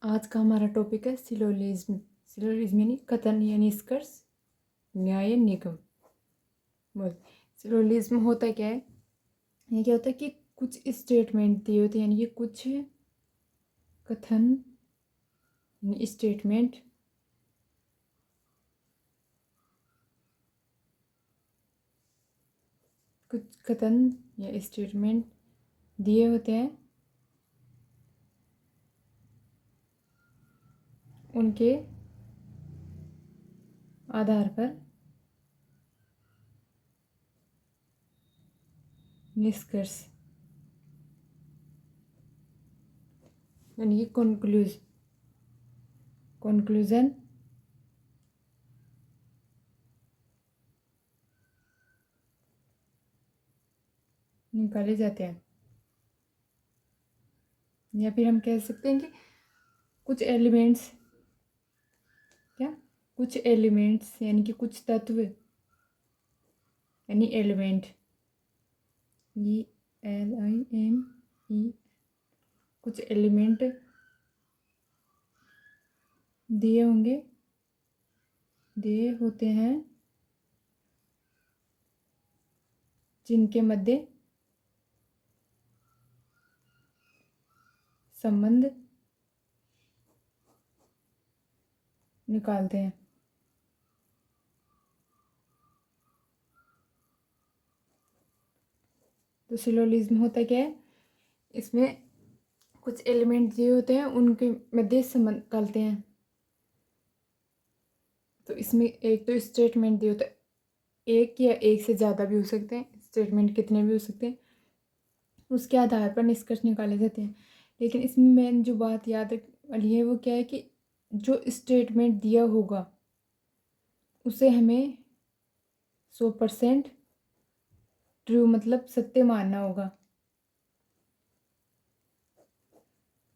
आज का हमारा टॉपिक है सिलोलिज्म। सिलोलिज्म यानी कथन या निष्कर्ष, न्याय, निगम। बोल, सिलोलिज्म होता क्या है? ये क्या होता है कि कुछ स्टेटमेंट दिए होते हैं, यानी कि कुछ कथन स्टेटमेंट कुछ कथन या स्टेटमेंट दिए होते हैं, उनके आधार पर निष्कर्ष यानी कि कंक्लूजन निकाले जाते हैं। या फिर हम कह सकते हैं कि कुछ एलिमेंट्स, क्या कुछ एलिमेंट्स यानी कि कुछ तत्व, यानी एलिमेंट, ELIME, कुछ एलिमेंट दिए होते हैं जिनके मध्य संबंध निकालते हैं। तो सिलोलिज्म होता क्या है? इसमें कुछ एलिमेंट दिए होते हैं, उनके मध्य संबंध निकालते हैं। तो इसमें एक तो स्टेटमेंट दिए होता है, एक या एक से ज़्यादा भी हो सकते हैं, स्टेटमेंट कितने भी हो सकते हैं, उसके आधार पर निष्कर्ष निकाले जाते हैं। लेकिन इसमें मेन जो बात याद वाली है वो क्या है कि जो स्टेटमेंट दिया होगा उसे हमें 100% ट्रू मतलब सत्य मानना होगा,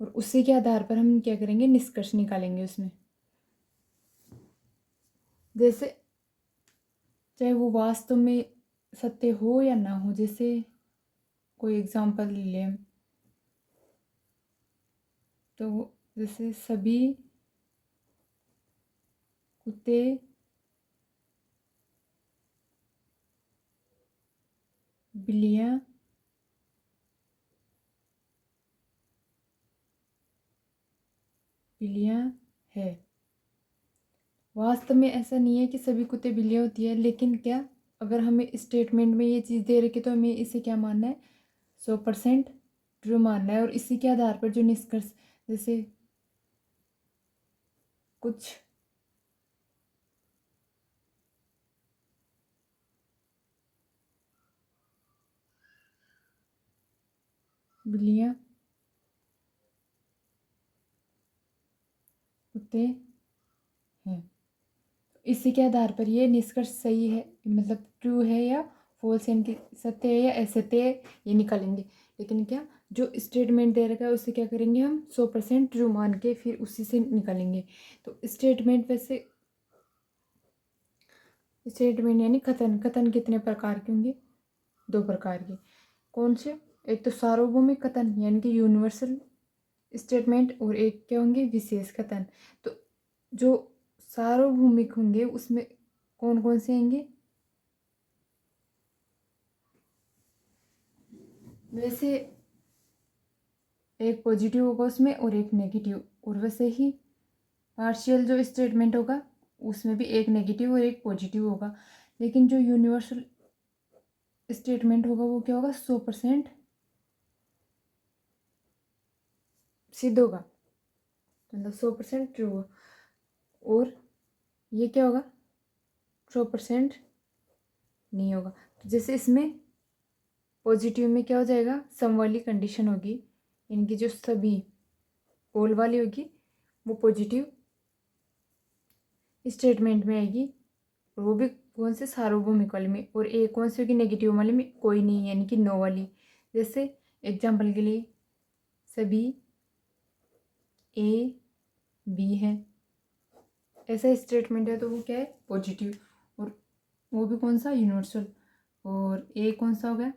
और उसी के आधार पर हम क्या करेंगे, निष्कर्ष निकालेंगे उसमें। जैसे चाहे वो वास्तव में सत्य हो या ना हो, जैसे कोई एग्जांपल ले लें तो जैसे सभी कुत्ते बिल्लियाँ है। वास्तव में ऐसा नहीं है कि सभी कुत्ते बिल्लियाँ होती है, लेकिन क्या, अगर हमें स्टेटमेंट में ये चीज़ दे रखी तो हमें इसे क्या मानना है, 100% ट्रू मानना है। और इसी के आधार पर जो निष्कर्ष, जैसे कुछ बिल्लियाँ कुत्ते हैं, इसी के आधार पर ये निष्कर्ष सही है मतलब ट्रू है या फॉल्स, यानी कि सत्य है या असत्य है, ये निकालेंगे। लेकिन क्या, जो स्टेटमेंट दे रखा है उसे क्या करेंगे हम 100% ट्रू मान के फिर उसी से निकालेंगे। तो स्टेटमेंट वैसे, स्टेटमेंट यानी कथन, कथन कितने प्रकार के होंगे, 2 प्रकार के। कौन से? एक तो सार्वभौमिक कथन यानी कि यूनिवर्सल स्टेटमेंट, और एक क्या होंगे, विशेष कथन। तो जो सार्वभौमिक होंगे उसमें कौन कौन से आएंगे? वैसे एक पॉजिटिव होगा उसमें और एक नेगेटिव, और वैसे ही पार्शियल जो स्टेटमेंट होगा उसमें भी एक नेगेटिव और एक पॉजिटिव होगा। लेकिन जो यूनिवर्सल स्टेटमेंट होगा वो क्या होगा, 100% सिद्ध होगा, मतलब 100% ट्रू होगा। और ये क्या होगा, 100% नहीं होगा। तो जैसे इसमें पॉजिटिव में क्या हो जाएगा, सम वाली कंडीशन होगी, इनकी जो सभी ऑल वाली होगी वो पॉजिटिव स्टेटमेंट में आएगी, और वो भी कौन से, सार्वभौमिक वाले में। और एक कौन सी होगी, नेगेटिव वाले में कोई नहीं, यानी कि नो वाली। जैसे एग्जाम्पल के लिए सभी ए बी है, ऐसा स्टेटमेंट है तो वो क्या है, पॉजिटिव। और वो भी कौन सा, यूनिवर्सल। और ए कौन सा हो गया,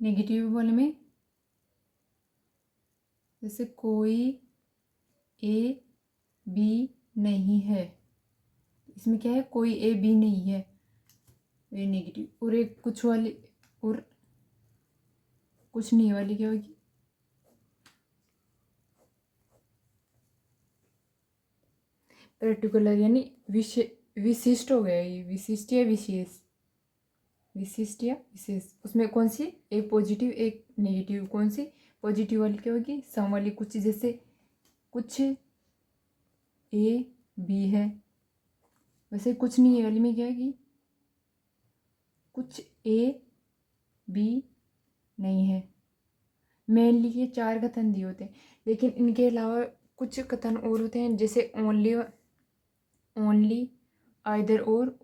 नेगेटिव वाले में जैसे कोई ए बी नहीं है, इसमें क्या है, कोई ए बी नहीं है, ये नेगेटिव। और एक कुछ वाली, और कुछ नहीं वाली क्या होगी, पर्टिकुलर यानी विशिष्ट हो गया ये, विशिष्ट या विशेष, विशिष्ट या विशेष। उसमें कौन सी, एक पॉजिटिव एक नेगेटिव, कौन सी पॉजिटिव वाली क्या होगी, सम वाली। कुछ जैसे कुछ ए बी है, वैसे कुछ नहीं है वाली में क्या है, कुछ ए बी नहीं है। मेनली ये 4 कथन दिए होते हैं, लेकिन इनके अलावा कुछ कथन और होते हैं, जैसे ओनली, ओनली, आइदर और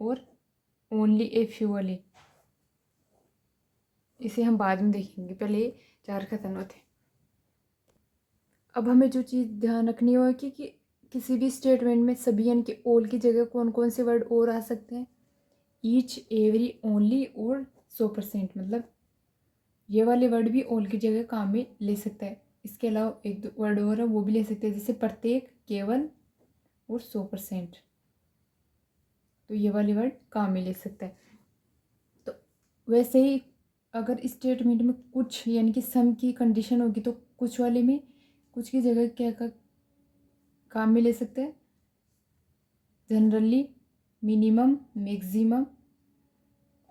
ओनली ए फ्यू वाले। इसे हम बाद में देखेंगे, पहले ये 4 कथन होते हैं। अब हमें जो चीज़ ध्यान रखनी होगी कि किसी भी स्टेटमेंट में सभी यानी कि ऑल की जगह कौन कौन से वर्ड और आ सकते हैं, ईच, एवरी, ओनली और 100%, मतलब ये वाले वर्ड भी ऑल की जगह काम में ले सकता है। इसके अलावा एक दो वर्ड और है वो भी ले सकते हैं, जैसे प्रत्येक, केवल और 100%, तो ये वाले वर्ड काम में ले सकता है। तो वैसे ही अगर स्टेटमेंट में कुछ यानी कि सम की कंडीशन होगी तो कुछ वाले में कुछ की जगह क्या का काम में ले सकते हैं, generally, minimum, maximum,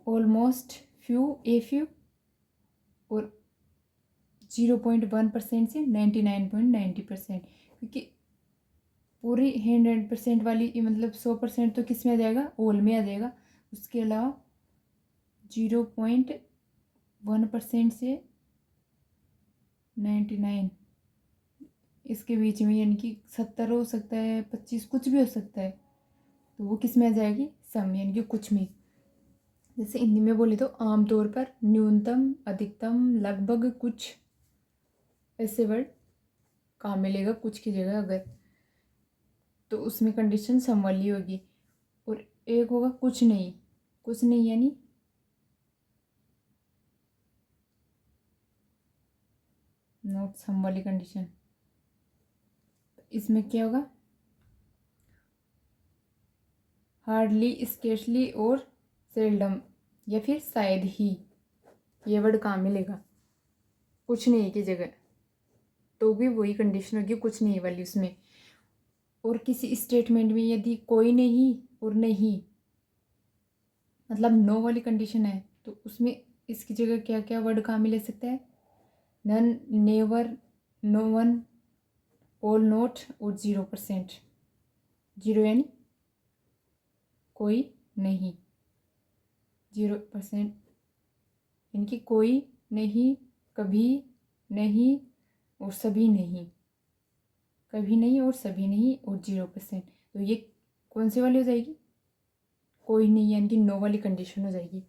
almost, few, a few, और 0.1% से 99.90%, क्योंकि पूरी 100% वाली मतलब 100% तो किस में आ जाएगा, ऑल में आ जाएगा। उसके अलावा 0.1% से 99, इसके बीच में यानी कि 70 हो सकता है, 25, कुछ भी हो सकता है, तो वो किस में आ जाएगी, सम यानी कि कुछ में। जैसे हिंदी में बोले तो आमतौर पर, न्यूनतम, अधिकतम, लगभग, कुछ, ऐसे वर्ड काम मिलेगा कुछ की जगह अगर, तो उसमें कंडीशन सम वाली होगी। और एक होगा कुछ नहीं, कुछ नहीं यानी नॉट सम वाली कंडीशन। इसमें क्या होगा, हार्डली, स्केर्सली और सेल्डम, या फिर शायद ही, ये वर्ड काम मिलेगा कुछ नहीं की जगह, तो भी वही कंडीशन होगी कुछ नहीं वाली उसमें। और किसी स्टेटमेंट में यदि कोई नहीं और नहीं मतलब नो वाली कंडीशन है, तो उसमें इसकी जगह क्या क्या वर्ड काम में ले सकता है, none, never, no one, all not और 0%। 0 यानी कोई नहीं, 0% यानी कि कोई नहीं, कभी नहीं और सभी नहीं, कभी नहीं और सभी नहीं और 0%, तो ये कौन सी वाली हो जाएगी, कोई नहीं यानी कि नो वाली कंडीशन हो जाएगी।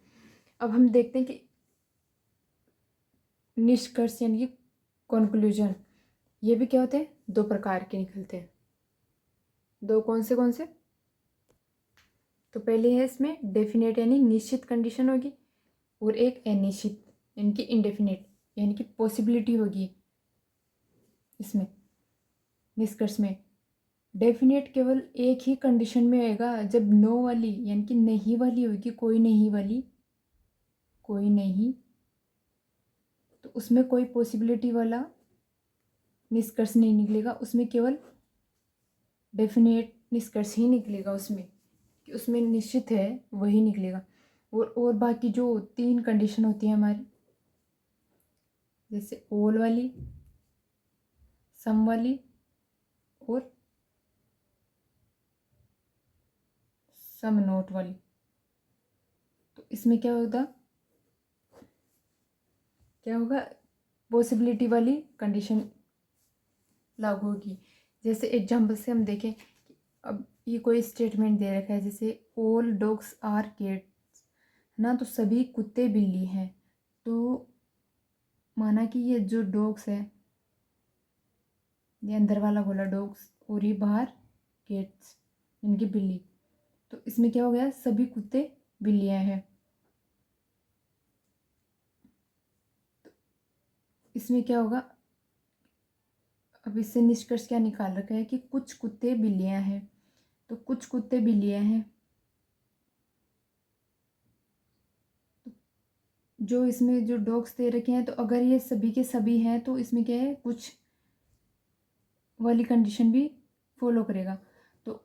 अब हम देखते हैं कि निष्कर्ष यानी कि कंक्लूजन, ये भी क्या होते हैं, 2 प्रकार के निकलते हैं। 2 कौन से, तो पहले है इसमें डेफिनेट यानी निश्चित कंडीशन होगी, और एक अनिश्चित यानी कि इनडेफिनेट यानी कि पॉसिबिलिटी होगी। इसमें निष्कर्ष में डेफिनेट केवल एक ही कंडीशन में आएगा, जब नो वाली यानी कि नहीं वाली होगी, कोई नहीं वाली, कोई नहीं, तो उसमें कोई पॉसिबिलिटी वाला निष्कर्ष नहीं निकलेगा, उसमें केवल डेफिनेट निष्कर्ष ही निकलेगा, उसमें कि उसमें निश्चित है वही निकलेगा। और बाकी जो 3 कंडीशन होती है हमारी, जैसे ऑल वाली, सम वाली और सम नोट वाली, तो इसमें क्या होगा, पॉसिबिलिटी वाली कंडीशन लागू होगी। जैसे एग्जाम्पल से हम देखें कि अब ये कोई स्टेटमेंट दे रखा है, जैसे ऑल डॉग्स आर कैट्स, ना, तो सभी कुत्ते बिल्ली हैं, तो माना कि ये जो डॉग्स है, ये अंदर वाला बोला डॉग्स, और ये बाहर कैट्स इनकी बिल्ली, तो इसमें क्या हो गया, सभी कुत्ते बिल्लियाँ हैं। इसमें क्या होगा, अब इससे निष्कर्ष क्या निकाल रखा है कि कुछ कुत्ते बिल्लियां हैं, तो कुछ कुत्ते बिल्लियां हैं, जो इसमें जो डॉग्स दे रखे हैं, तो अगर ये सभी के सभी हैं तो इसमें क्या है, कुछ वाली कंडीशन भी फॉलो करेगा, तो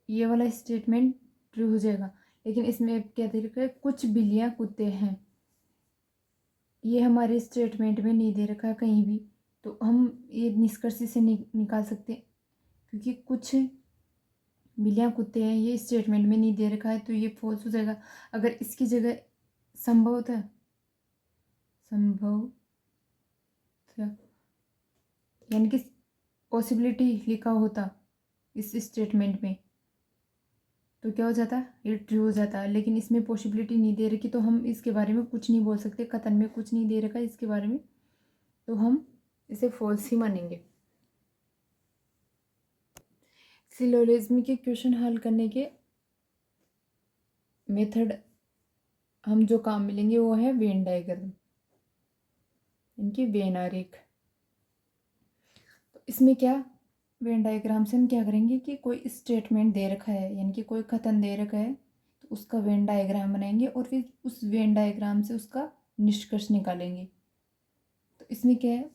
ये वाला स्टेटमेंट ट्रू हो जाएगा। लेकिन इसमें क्या दे रखा है, कुछ बिल्लियां कुत्ते हैं, ये हमारे स्टेटमेंट में नहीं दे रखा है कहीं भी, तो हम ये निष्कर्ष से निकाल सकते हैं, क्योंकि कुछ बिल्लियां कुत्ते हैं ये स्टेटमेंट में नहीं दे रखा है, तो ये फॉल्स हो जाएगा। अगर इसकी जगह संभवतः यानी कि पॉसिबिलिटी लिखा होता इस स्टेटमेंट में, तो क्या हो जाता, ये ट्रू हो जाता। लेकिन इसमें पॉसिबिलिटी नहीं दे रखी, तो हम इसके बारे में कुछ नहीं बोल सकते, कथन में कुछ नहीं दे रखा इसके बारे में, तो हम इसे फॉल्स ही मानेंगे। सिलोजिज्म के क्वेश्चन हल करने के मेथड हम जो काम मिलेंगे वो है वेन डायग्राम, इनकी वेन आरेख। तो इसमें क्या, वेन डायग्राम से हम क्या करेंगे कि कोई स्टेटमेंट दे रखा है, यानी कि कोई कथन दे रखा है, तो उसका वेन डायग्राम बनाएंगे और फिर उस वेन डायग्राम से उसका निष्कर्ष निकालेंगे। तो इसमें क्या है,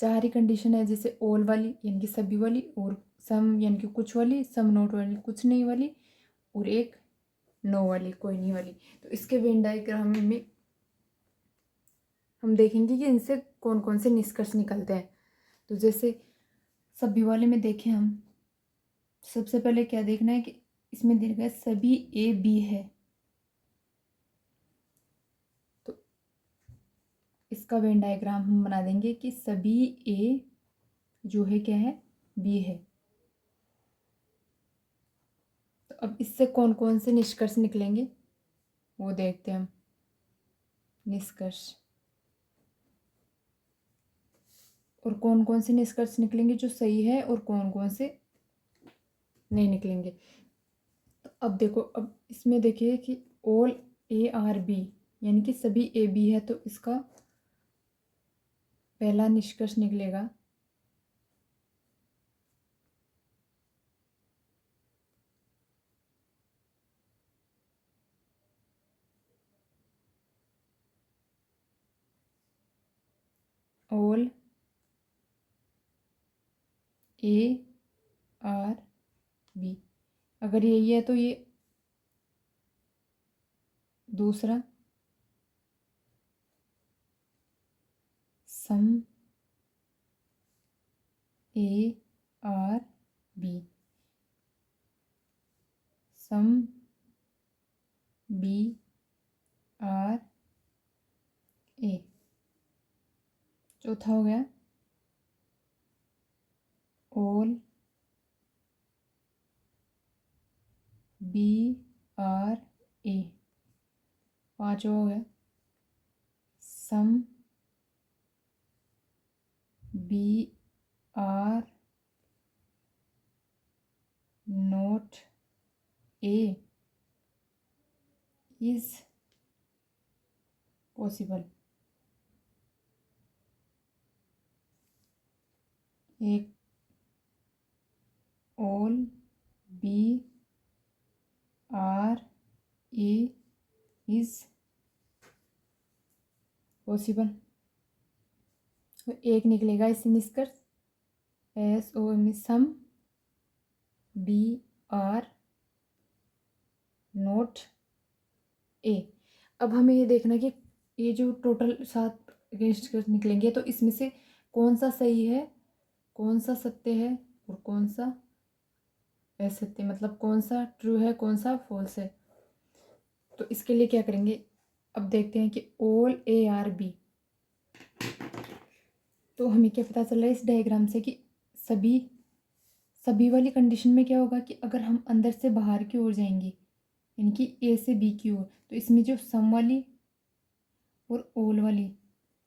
चार ही कंडीशन है, जैसे ऑल वाली यानी कि सभी वाली, और सम यानी कि कुछ वाली, सम नोट वाली कुछ नहीं वाली, और एक नो वाली कोई नहीं वाली। तो इसके वेन डायग्राम में हम देखेंगे कि इनसे कौन कौन से निष्कर्ष निकलते हैं। तो जैसे सभी वाले में देखें हम, सबसे पहले क्या देखना है कि इसमें देखा है सभी ए बी है, तो इसका वेन डायग्राम हम बना देंगे कि सभी ए जो है क्या है, बी है। तो अब इससे कौन कौन से निष्कर्ष निकलेंगे वो देखते हैं हम। निष्कर्ष, और कौन कौन से निष्कर्ष निकलेंगे जो सही है और कौन कौन से नहीं निकलेंगे। तो अब देखो, अब इसमें देखिए कि ऑल ए आर बी यानी कि सभी ए बी है, तो इसका पहला निष्कर्ष निकलेगा ऑल ए आर बी, अगर यही है तो ये दूसरा some A are B, some B are A, चौथा हो गया ऑल बी आर ए, पांचवा हो गया some B are not A is possible. एक all B are A is possible, तो एक निकलेगा इससे निष्कर्ष S O M, some B are not A. अब हमें ये देखना कि ये जो टोटल 7 निष्कर्ष निकलेंगे, तो इसमें से कौन सा सही है, कौन सा सत्य है और कौन सा असत्य, मतलब कौन सा ट्रू है कौन सा फॉल्स है। तो इसके लिए क्या करेंगे, अब देखते हैं कि ऑल ए आर बी, तो हमें क्या पता चल रहा है इस डायग्राम से कि सभी सभी वाली कंडीशन में क्या होगा कि अगर हम अंदर से बाहर की ओर जाएंगे, यानी कि ए से बी की ओर, तो इसमें जो सम वाली और ऑल वाली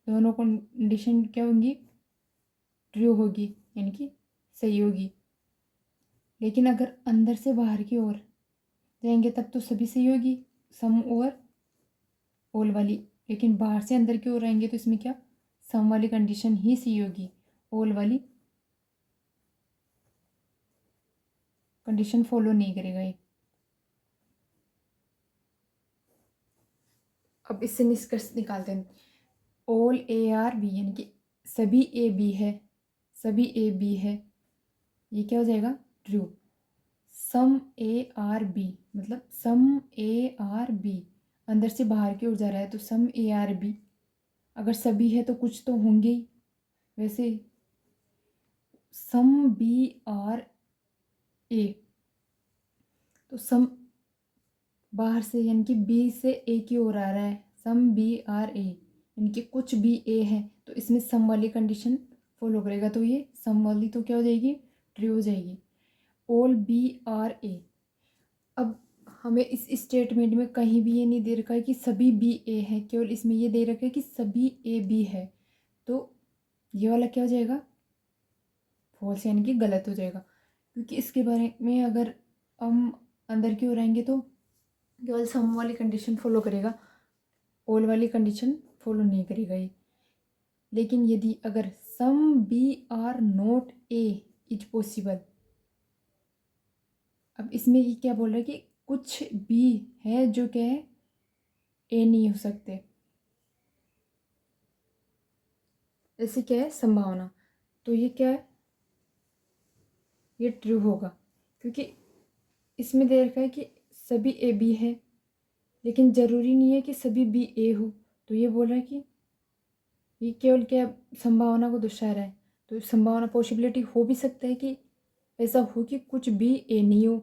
दोनों कंडीशन क्या होंगी, ट्रू होगी, यानी कि सही होगी। लेकिन अगर अंदर से बाहर की ओर जाएंगे तब तो सभी सही होगी, सम और ऑल वाली। लेकिन बाहर से अंदर की ओर आएंगे तो इसमें क्या, सम वाली कंडीशन ही सही होगी ऑल वाली कंडीशन फॉलो नहीं करेगा ये। अब इससे निष्कर्ष निकालते हैं। ऑल ए आर बी यानी कि सभी ए बी है, सभी ए बी है, ये क्या हो जाएगा? True. Some A are B मतलब सम ए आर बी अंदर से बाहर की ओर जा रहा है, तो सम ए आर बी अगर सभी है तो कुछ तो होंगे ही। वैसे सम बी आर ए, तो सम बाहर से यानी कि बी से ए की ओर आ रहा है, सम बी आर ए यानी कि कुछ भी ए है, तो इसमें सम वाली कंडीशन फॉलो करेगा, तो ये सम वाली तो क्या हो जाएगी? ट्रू हो जाएगी। ऑल बी आर ए, अब हमें इस स्टेटमेंट में कहीं भी ये नहीं दे रखा है कि सभी बी ए है, केवल इसमें ये दे रखा है कि सभी ए बी है, तो ये वाला क्या हो जाएगा? फॉल्स यानी कि गलत हो जाएगा, क्योंकि इसके बारे में अगर हम अंदर की ओर आएंगे तो केवल सम वाली कंडीशन फॉलो करेगा, ऑल वाली कंडीशन फॉलो नहीं करेगा ये। लेकिन यदि अगर some B are not A is possible, अब इसमें ये क्या बोल रहा है कि कुछ भी है जो क्या है? ए नहीं हो सकते। ऐसे क्या है? संभावना, तो ये क्या है? ये ट्रू होगा, क्योंकि इसमें दे रखा है कि सभी ए बी है, लेकिन ज़रूरी नहीं है कि सभी बी ए हो, तो ये बोल रहा है कि ये केवल क्या संभावना को दर्शा रहा है, तो संभावना पॉसिबिलिटी हो भी सकता है कि ऐसा हो कि कुछ बी ए नहीं हो,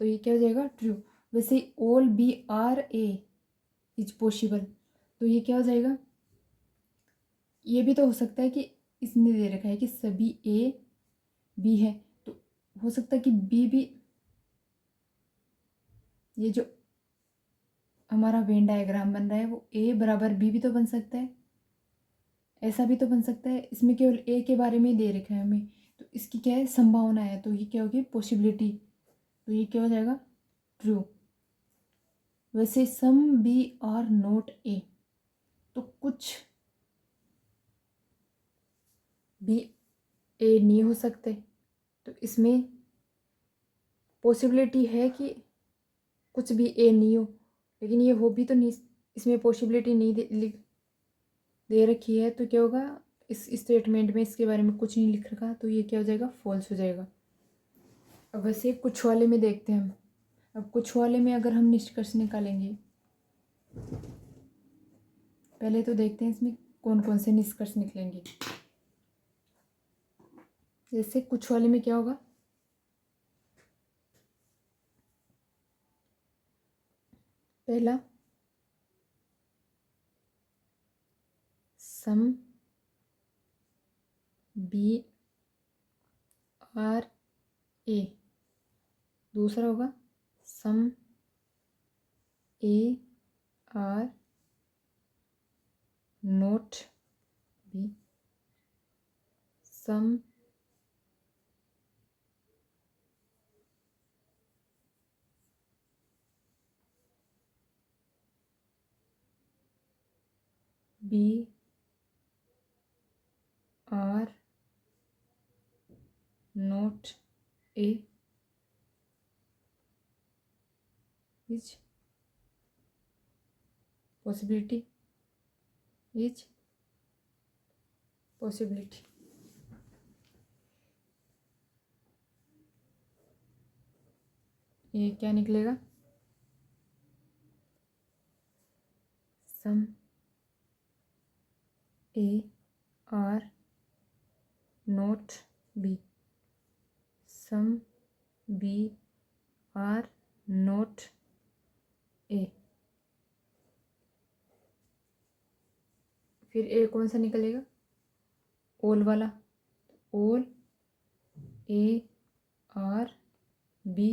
तो ये क्या हो जाएगा? ट्रू। वैसे all B are A is possible, तो ये क्या हो जाएगा? ये भी तो हो सकता है कि इसने दे रखा है कि सभी ए बी है, तो हो सकता है कि बी भी, ये जो हमारा वेन डायग्राम बन रहा है वो ए बराबर बी भी तो बन सकता है, ऐसा भी तो बन सकता है। इसमें केवल ए के बारे में दे रखा है हमें, तो इसकी क्या है? संभावना है, तो ये क्या होगी? पॉसिबिलिटी, तो ये क्या हो जाएगा? ट्रू। वैसे some B are not A, तो कुछ भी ए नहीं हो सकते, तो इसमें पॉसिबिलिटी है कि कुछ भी ए नहीं हो, लेकिन ये हो भी तो नहीं, इसमें पॉसिबिलिटी नहीं दे रखी है, तो क्या होगा? इस स्टेटमेंट में इसके बारे में कुछ नहीं लिख रखा, तो ये क्या हो जाएगा? फॉल्स हो जाएगा। अब वैसे कुछ वाले में देखते हैं हम। अब कुछ वाले में अगर हम निष्कर्ष निकालेंगे, पहले तो देखते हैं इसमें कौन कौन से निष्कर्ष निकलेंगे। जैसे कुछ वाले में क्या होगा? पहला, सम बी आर ए, दूसरा होगा some A are not B, some B are not A is possibility, is possibility. ये क्या निकलेगा? Some A are not B, some B are not A. फिर ए कौन सा निकलेगा? ऑल वाला, all A are B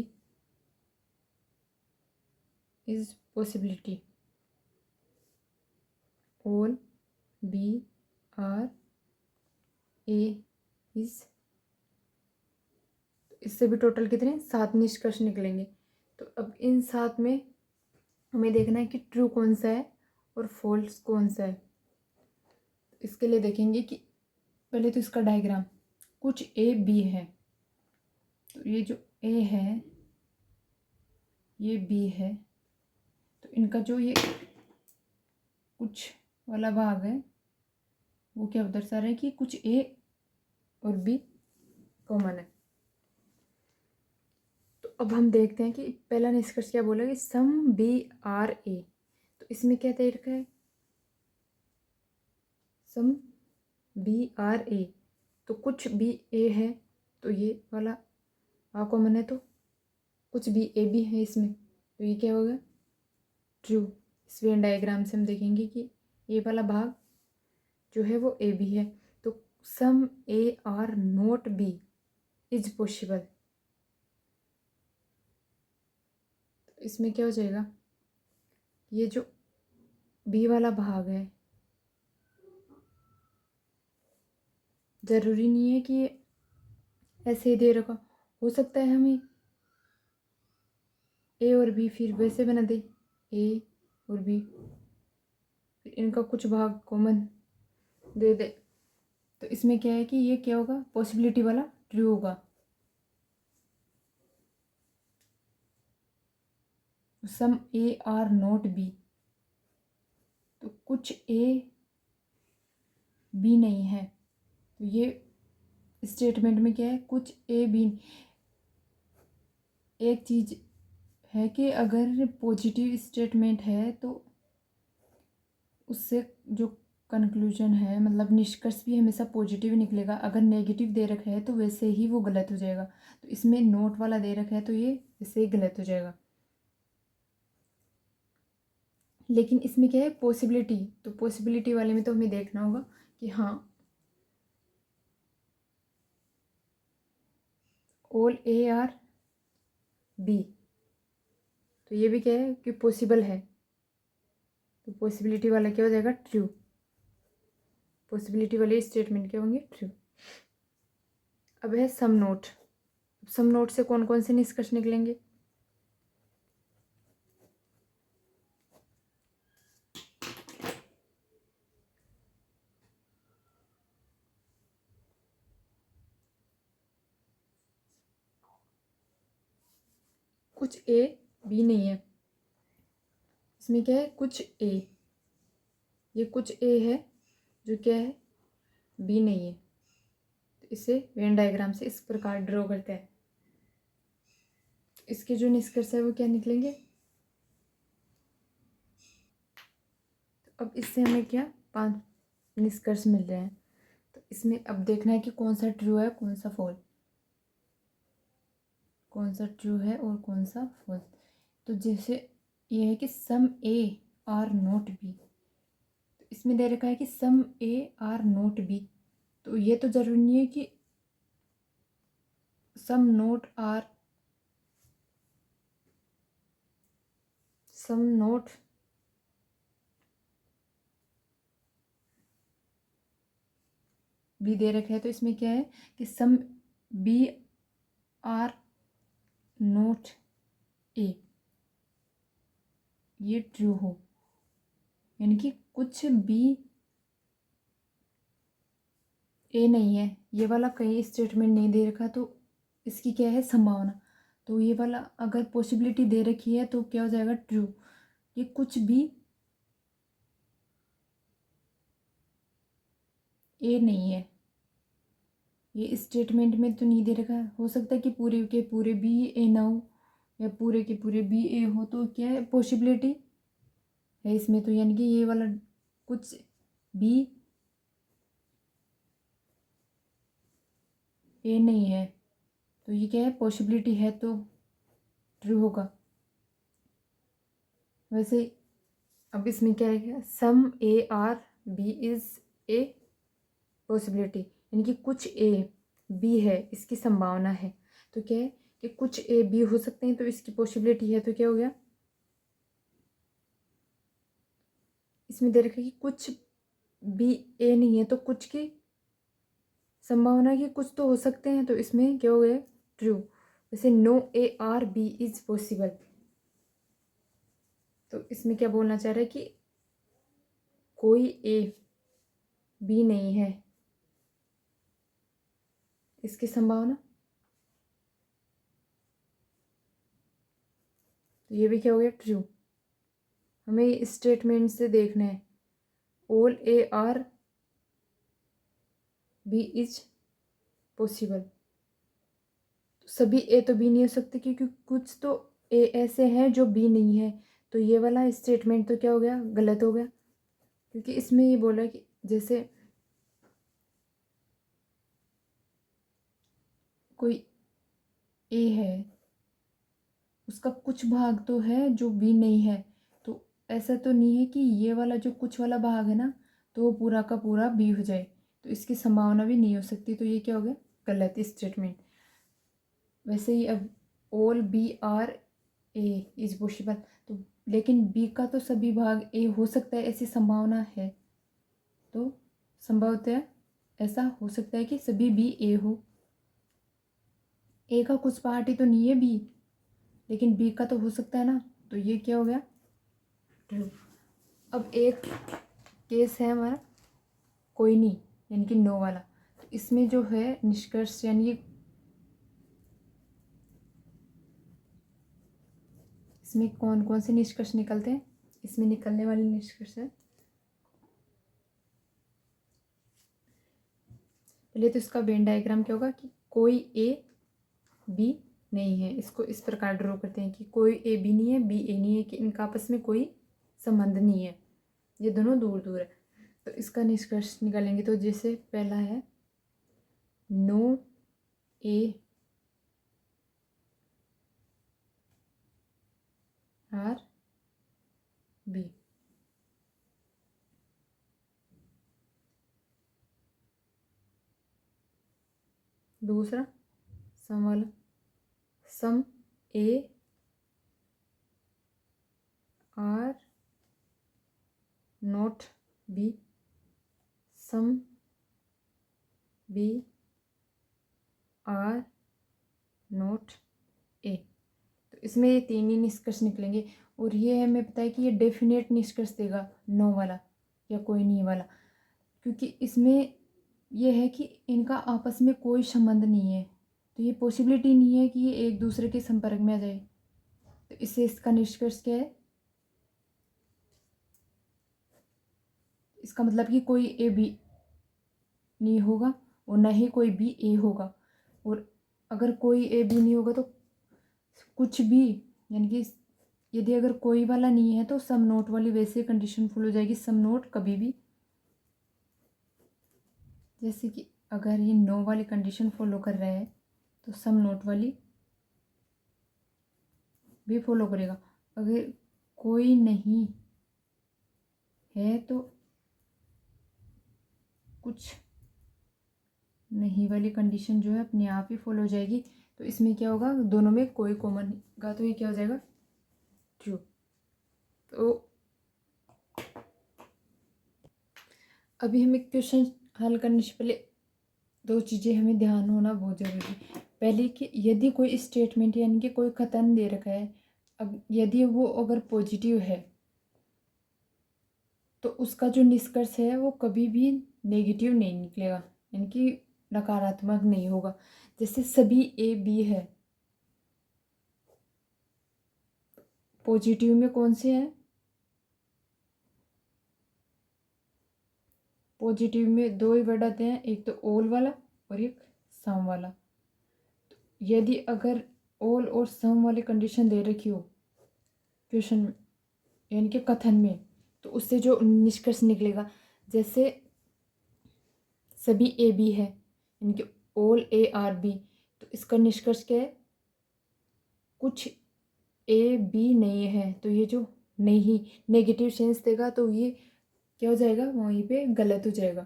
is possibility, all B are A is, इससे भी टोटल कितने? 7 निष्कर्ष निकलेंगे। तो अब इन 7 में हमें देखना है कि ट्रू कौन सा है और फॉल्स कौन सा है। इसके लिए देखेंगे कि पहले तो इसका डायग्राम, कुछ ए बी है, तो ये जो ए है ये बी है, तो इनका जो ये कुछ वाला भाग है वो क्या दर्शा रहा है कि कुछ ए और बी कॉमन है। तो अब हम देखते हैं कि पहला निष्कर्ष क्या बोला कि सम बी आर ए, तो इसमें क्या दे रखा है, सम बी आर ए, तो कुछ बी ए है, तो ये वाला आ कॉमन है, तो कुछ बी ए बी है इसमें, तो ये क्या होगा, ट्रू। इस वेन डायग्राम से हम देखेंगे कि ये वाला भाग जो है वो ए बी है, तो some A are not B is possible. तो इसमें क्या हो जाएगा, ये जो बी वाला भाग है ज़रूरी नहीं है कि ये ऐसे ही दे रखा, हो सकता है हमें ए और बी फिर वैसे बना दे, ए और बी फिर इनका कुछ भाग कॉमन दे दे, तो इसमें क्या है कि ये क्या होगा, पॉसिबिलिटी वाला ट्रू होगा। Some A are not B, तो कुछ ए बी नहीं है, तो ये स्टेटमेंट में क्या है, कुछ ए बी। एक चीज़ है कि अगर पॉजिटिव स्टेटमेंट है तो उससे जो कंक्लूजन है, मतलब निष्कर्ष भी हमेशा पॉजिटिव निकलेगा। अगर नेगेटिव दे रखा है तो वैसे ही वो गलत हो जाएगा, तो इसमें नोट वाला दे रखा है तो ये वैसे ही गलत हो जाएगा। लेकिन इसमें क्या है, पॉसिबिलिटी, तो पॉसिबिलिटी वाले में तो हमें देखना होगा कि हाँ ऑल ए आर बी, तो ये भी क्या है कि पॉसिबल है, तो पॉसिबिलिटी वाला क्या हो जाएगा, ट्रू। पॉसिबिलिटी वाले स्टेटमेंट क्या होंगे, ट्रू। अब है सम नोट। सम नोट से कौन कौन से निष्कर्ष निकलेंगे, कुछ ए बी नहीं है, इसमें क्या है, कुछ ए, ये कुछ ए है जो क्या है, बी नहीं है, तो इसे वेन डायग्राम से इस प्रकार ड्रॉ करते हैं। इसके जो निष्कर्ष है वो क्या निकलेंगे, तो अब इससे हमें क्या 5 निष्कर्ष मिल रहे हैं, तो इसमें अब देखना है कि कौन सा ट्रू है कौन सा फॉल्स, कौन सा ट्रू है और कौन सा फॉल्स। तो जैसे ये है कि some A are not B, तो इसमें दे रखा है कि some A are not B, तो ये तो जरूरी नहीं है कि some not are, some not B दे रखा है, तो इसमें क्या है कि some B are not A, ये ट्रू हो, यानी कि कुछ बी ए नहीं है, ये वाला कहीं स्टेटमेंट नहीं दे रखा, तो इसकी क्या है संभावना, तो ये वाला अगर पॉसिबिलिटी दे रखी है तो क्या हो जाएगा, ट्रू। ये कुछ भी ए नहीं है, ये स्टेटमेंट में तो नहीं दे रखा है, हो सकता है कि पूरे के पूरे बी ए ना हो या पूरे के पूरे बी ए हो, तो क्या है पॉसिबिलिटी है इसमें, तो यानी कि ये वाला कुछ बी ए नहीं है, तो ये क्या है पॉसिबिलिटी है तो ट्रू होगा। वैसे अब इसमें क्या है, some A are B is a possibility, यानी कि कुछ ए बी है इसकी संभावना है, तो क्या है कि कुछ ए बी हो सकते हैं, तो इसकी पॉसिबिलिटी है, तो क्या हो गया, इसमें दे रखा है कि कुछ बी ए नहीं है, तो कुछ की संभावना है कि कुछ तो हो सकते हैं, तो इसमें क्या हो गया, ट्रू। जैसे no A are B is possible, तो इसमें क्या बोलना चाह रहा है कि कोई ए बी नहीं है, इसकी संभावना, तो ये भी क्या हो गया, ट्रू। हमें इस स्टेटमेंट से देखना है all A are B is possible. सभी ए तो बी नहीं हो सकते, क्योंकि कुछ तो ए ऐसे हैं जो बी नहीं है। तो ये वाला स्टेटमेंट तो क्या हो गया, गलत हो गया, क्योंकि इसमें ये बोला कि जैसे कोई ए है, उसका कुछ भाग तो है जो बी नहीं है, तो ऐसा तो नहीं है कि ये वाला जो कुछ वाला भाग है ना, तो वो पूरा का पूरा बी हो जाए, तो इसकी संभावना भी नहीं हो सकती। तो ये क्या हो गया, गलत स्टेटमेंट। वैसे ही अब all B are A is possible, तो लेकिन बी का तो सभी भाग ए हो सकता है, ऐसी संभावना है। तो संभवतः ऐसा हो सकता है कि सभी बी ए हो। ए का कुछ पार्ट ही तो नहीं है बी, लेकिन बी का तो हो सकता है ना, तो ये क्या हो गया, ट्रू। अब एक केस है हमारा कोई नहीं, यानी कि नो वाला। तो इसमें जो है निष्कर्ष, यानी इसमें कौन कौन से निष्कर्ष निकलते हैं, इसमें निकलने वाले निष्कर्ष है, पहले तो इसका वेन डायग्राम क्या होगा कि कोई ए बी नहीं है। इसको इस प्रकार ड्रॉ करते हैं कि कोई ए बी नहीं है, बी ए नहीं है, कि इनका आपस में कोई संबंध नहीं है, ये दोनों दूर दूर है। तो इसका निष्कर्ष निकालेंगे, तो जैसे पहला है नो ए आर बी। दूसरा सम वाला, some A are not B, some B are not A. तो इसमें ये तीन ही निष्कर्ष निकलेंगे, और ये हमें पता है कि ये डेफिनेट निष्कर्ष देगा नो वाला या कोई नहीं वाला, क्योंकि इसमें यह है कि इनका आपस में कोई संबंध नहीं है, तो ये पॉसिबिलिटी नहीं है कि ये एक दूसरे के संपर्क में आ जाए। तो इससे इसका निष्कर्ष क्या है, इसका मतलब कि कोई ए बी नहीं होगा और न ही कोई बी ए होगा। और अगर कोई ए बी नहीं होगा तो कुछ भी, यानी कि यदि अगर कोई वाला नहीं है तो सम नोट वाली वैसे कंडीशन फुल हो जाएगी। सम नोट कभी भी, जैसे कि अगर ये नो वाली कंडीशन फॉलो कर रहा है तो सम नोट वाली भी फॉलो करेगा। अगर कोई नहीं है तो कुछ नहीं वाली कंडीशन जो है अपने आप ही फॉलो हो जाएगी। तो इसमें क्या होगा, दोनों में कोई कॉमन का, तो ये क्या हो जाएगा, ट्रू। तो अभी हमें क्वेश्चन हल करने से पहले दो चीज़ें हमें ध्यान होना बहुत ज़रूरी है। पहले कि यदि कोई स्टेटमेंट यानी कि कोई कथन दे रखा है, अब यदि वो अगर पॉजिटिव है तो उसका जो निष्कर्ष है वो कभी भी नेगेटिव नहीं निकलेगा, यानी कि नकारात्मक नहीं होगा। जैसे सभी ए बी है, पॉजिटिव में कौन से हैं, पॉजिटिव में दो ही वर्ड आते हैं, एक तो ऑल वाला और एक सम वाला। तो यदि अगर ऑल और सम वाली कंडीशन दे रखी हो क्वेश्चन में, यानी कि कथन में, तो उससे जो निष्कर्ष निकलेगा, जैसे सभी ए बी है यानी कि ऑल ए आर बी, तो इसका निष्कर्ष क्या है, कुछ ए बी नहीं है, तो ये जो नहीं नेगेटिव सेंस देगा तो ये क्या हो जाएगा, वहीं पे गलत हो जाएगा।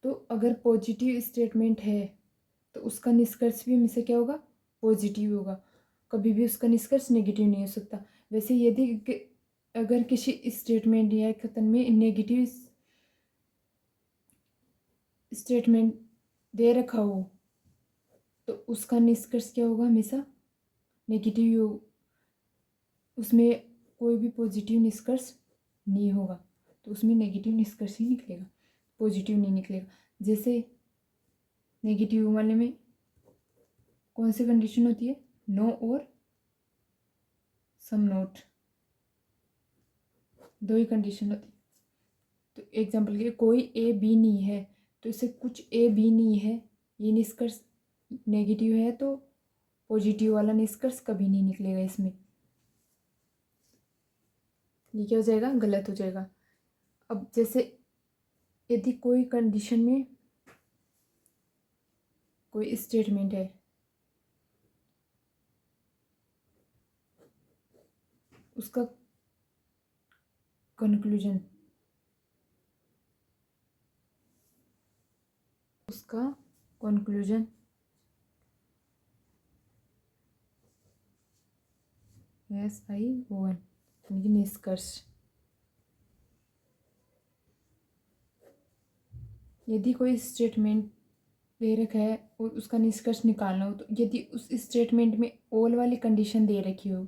तो अगर पॉजिटिव स्टेटमेंट है तो उसका निष्कर्ष भी हमेशा क्या होगा, पॉजिटिव होगा, कभी भी उसका निष्कर्ष नेगेटिव नहीं हो सकता। वैसे यदि अगर किसी स्टेटमेंट या कथन में नेगेटिव स्टेटमेंट दे रखा हो तो उसका निष्कर्ष क्या होगा, हमेशा नेगेटिव हो, उसमें कोई भी पॉजिटिव निष्कर्ष नहीं होगा, तो उसमें नेगेटिव निष्कर्ष ही निकलेगा, पॉजिटिव नहीं निकलेगा। जैसे नेगेटिव वाले में कौन सी कंडीशन होती है? नो और सम नोट, दो ही कंडीशन होती है। तो एग्जाम्पल के कोई ए बी नहीं है, तो इससे कुछ ए बी नहीं है, ये निष्कर्ष नेगेटिव है, तो पॉजिटिव वाला निष्कर्ष कभी नहीं निकलेगा इसमें। ये क्या हो जाएगा? गलत हो जाएगा। अब जैसे यदि कोई कंडीशन में कोई स्टेटमेंट है, उसका कंक्लूजन, SION यानी कि निष्कर्ष। यदि कोई स्टेटमेंट दे रखा है और उसका निष्कर्ष निकालना हो, तो यदि उस स्टेटमेंट में ऑल वाली कंडीशन दे रखी हो,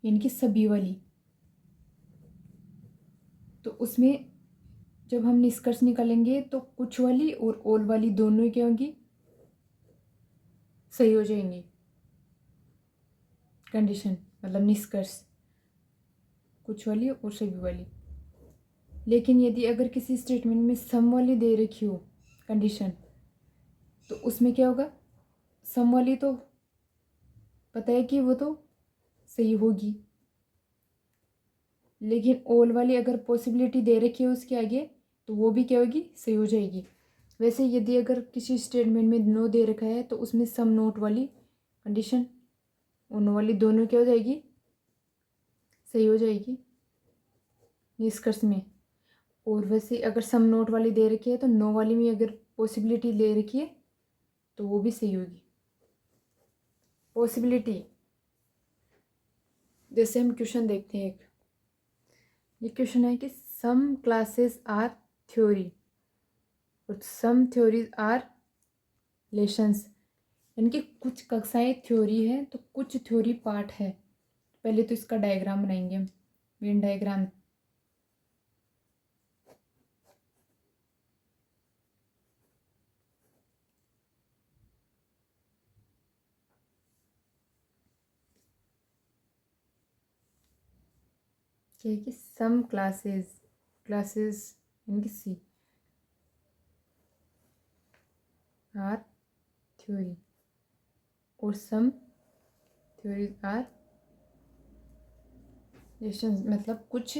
यानी कि सभी वाली, तो उसमें जब हम निष्कर्ष निकालेंगे तो कुछ वाली और ऑल वाली दोनों ही क्या होंगी? सही हो जाएंगी कंडीशन, मतलब निष्कर्ष, कुछ वाली और सभी वाली। लेकिन यदि अगर किसी स्टेटमेंट में सम वाली दे रखी हो कंडीशन, तो उसमें क्या होगा? सम वाली तो पता है कि वो तो सही होगी, लेकिन ऑल वाली अगर पॉसिबिलिटी दे रखी है उसके आगे, तो वो भी क्या होगी? सही हो जाएगी। वैसे यदि अगर किसी स्टेटमेंट में नो दे रखा है, तो उसमें सम नोट वाली कंडीशन और नो वाली दोनों क्या हो जाएगी? सही हो जाएगी निष्कर्ष में। और वैसे अगर सम नोट वाली दे रखी है, तो नो वाली में अगर पॉसिबिलिटी दे रखी है, तो वो भी सही होगी। पॉसिबिलिटी, जैसे हम क्वेश्चन देखते हैं, एक ये क्वेश्चन है कि सम क्लासेस आर थ्योरी और सम थ्योरीज आर लेशंस, यानी कि कुछ कक्षाएं थ्योरी है तो कुछ थ्योरी पार्ट है। पहले तो इसका डायग्राम बनाएंगे हम, वेन डायग्राम। क्या है कि सम क्लासेस यानी कि सी आर थ्योरी और सम थ्योरीज आर लेशंस, मतलब कुछ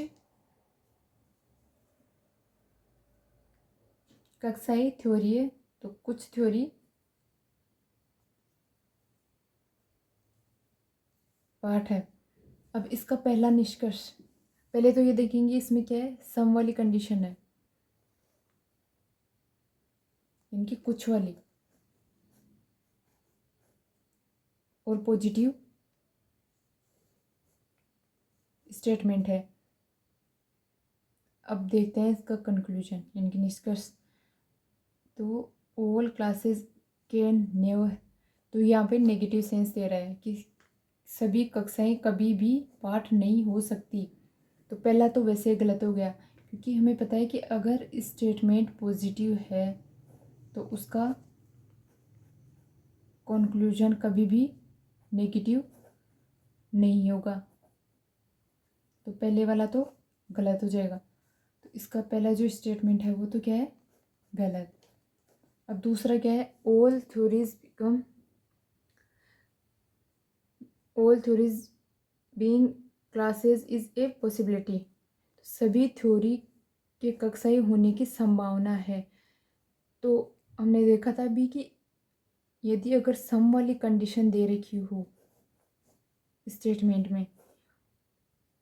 कक्षाएं थ्योरी है तो कुछ थ्योरी पार्ट है। अब इसका पहला निष्कर्ष, पहले तो ये देखेंगे इसमें क्या है? सम वाली कंडीशन है, इनकी कुछ वाली, और पॉजिटिव स्टेटमेंट है। अब देखते हैं इसका कंक्लूजन यानी कि निष्कर्ष। तो ऑल क्लासेस कैन नेवर, तो यहाँ पे नेगेटिव सेंस दे रहा है कि सभी कक्षाएं कभी भी पाठ नहीं हो सकती। तो पहला तो वैसे गलत हो गया, क्योंकि हमें पता है कि अगर स्टेटमेंट पॉजिटिव है तो उसका कंक्लूजन कभी भी नेगेटिव नहीं होगा। तो पहले वाला तो गलत हो जाएगा, तो इसका पहला जो स्टेटमेंट है वो तो क्या है? गलत। अब दूसरा क्या है? All theories being classes is a possibility, सभी थ्योरी के कक्षाएं होने की संभावना है। तो हमने देखा था अभी कि यदि अगर सम वाली कंडीशन दे रखी हो स्टेटमेंट में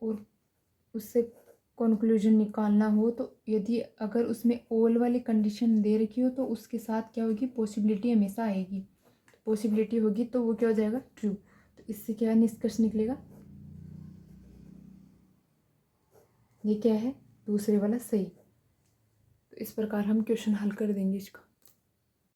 और उससे कंक्लूजन निकालना हो, तो यदि अगर उसमें ऑल वाली कंडीशन दे रखी हो, तो उसके साथ क्या होगी? पॉसिबिलिटी हमेशा आएगी। पॉसिबिलिटी होगी तो वो क्या हो जाएगा? ट्रू। तो इससे क्या निष्कर्ष निकलेगा? ये क्या है? दूसरे वाला सही। तो इस प्रकार हम क्वेश्चन हल कर देंगे इसका।